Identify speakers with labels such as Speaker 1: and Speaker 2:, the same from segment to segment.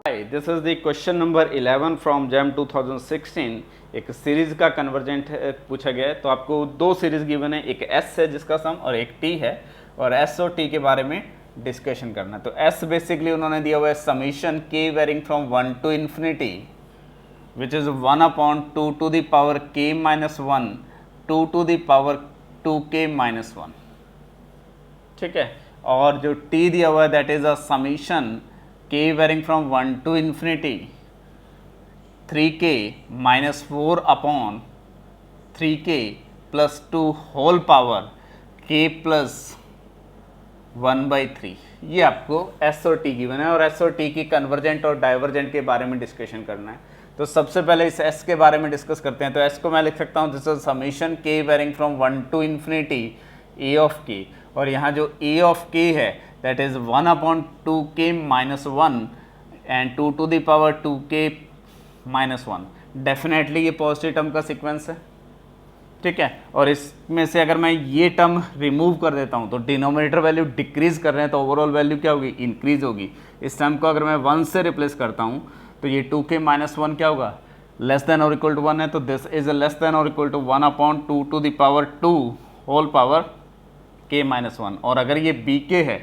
Speaker 1: Hi, this is the question number 11 from JAM 2016। एक series का convergent पूछा गया है। तो आपको दो सीरीज गिवन है, एक एस है जिसका सम और एक टी है, और एस और टी के बारे में डिस्कशन करना है। तो एस बेसिकली उन्होंने दिया हुआ है समीशन के varying from 1 to infinity which is 1/2 to the power k minus 1 2 to the power 2k minus 1। ठीक है, और जो टी दिया हुआ है that is a summation k varying from 1 to infinity 3k minus 4 upon 3k plus 2 whole power k plus 1/3। ये आपको s और t गिवन है और s और t की कन्वर्जेंट और डाइवर्जेंट के बारे में डिस्कशन करना है। तो सबसे पहले इस s के बारे में डिस्कस करते हैं। तो s को मैं लिख सकता हूँ this is summation k varying from 1 to infinity a of k, और यहाँ जो a of k है that is 1/2k minus 1 and 2 to the power 2k minus 1। Definitely ये पॉजिटिव टर्म का सीक्वेंस है। ठीक है, और इसमें से अगर मैं ये टर्म रिमूव कर देता हूँ तो डिनोमिनेटर वैल्यू डिक्रीज कर रहे हैं, तो ओवरऑल वैल्यू क्या होगी, इंक्रीज होगी। इस टर्म को अगर मैं 1 से रिप्लेस करता हूँ तो ये 2k माइनस 1 क्या होगा, लेस देन और इक्वल टू 1 है, तो दिस इज लेस देन और equal to 1/2 to the power 2 whole power k minus 1। और अगर ये bk है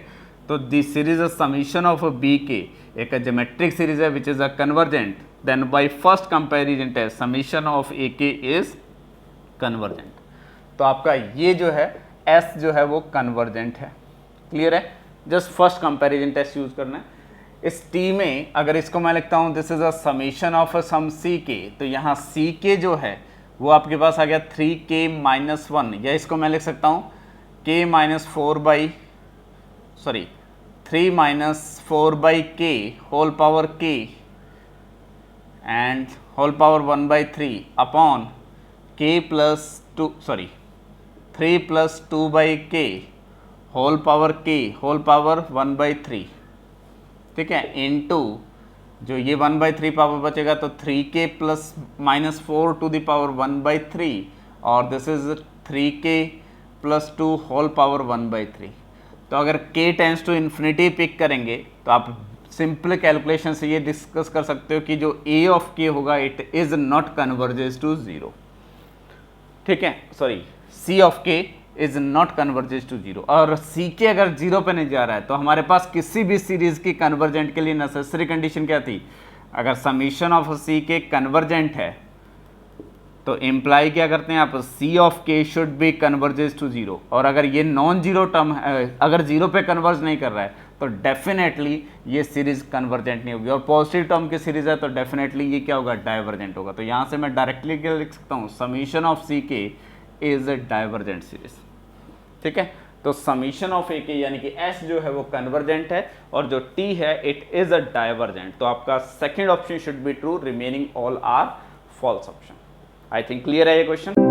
Speaker 1: तो this series summation of bk एक ज्योमेट्रिक सीरीज है which is a convergent, then by first comparison test summation of ak is convergent. तो आपका ये जो है s जो है वो कन्वर्जेंट है। क्लियर है, just first comparison test use करना है। इस t में अगर इसको मैं लिखता हूँ this is a summation of sum ck, तो यहाँ ck जो है वो आपके पास आ गया 3k माइनस 1, या इसको मैं लिख सकता हूँ k minus 3 minus 4/k whole power k and whole power 1/3 upon k plus 3 plus 2/k whole power k whole power 1/3। ठीक है, इनटू जो ये 1/3 पावर बचेगा तो 3k plus minus 4 to the power 1/3, और this is 3k plus 2 whole power 1/3। तो अगर k tends to infinity pick करेंगे तो आप सिंपल कैलकुलेशन से ये डिस्कस कर सकते हो कि जो a ऑफ k होगा it is not converges to 0। ठीक है, sorry, c of k is not converges to 0, और ck अगर 0 पे नहीं जा रहा है तो हमारे पास किसी भी सीरीज की कन्वर्जेंट के लिए नेसेसरी कंडीशन क्या थी, अगर समीशन ऑफ ck कन्वर्जेंट है तो इम्प्लाई क्या करते हैं आप, c of k should be converges to 0, और अगर ये नॉन जीरो टर्म अगर 0 पे कन्वर्ज नहीं कर रहा है तो डेफिनेटली ये सीरीज कन्वर्जेंट नहीं होगी, और पॉजिटिव टर्म की सीरीज है तो डेफिनेटली ये क्या होगा, डाइवर्जेंट होगा। तो यहाँ से मैं डायरेक्टली क्या लिख सकता हूँ, summation of ck is a divergent series. ठीक है, तो समीशन ऑफ ak यानी कि s जो है वो कन्वर्जेंट है और जो t है इट इज अ डाइवर्जेंट। तो आपका second option should be true, remaining all are false option. I think clear है ये क्वेश्चन।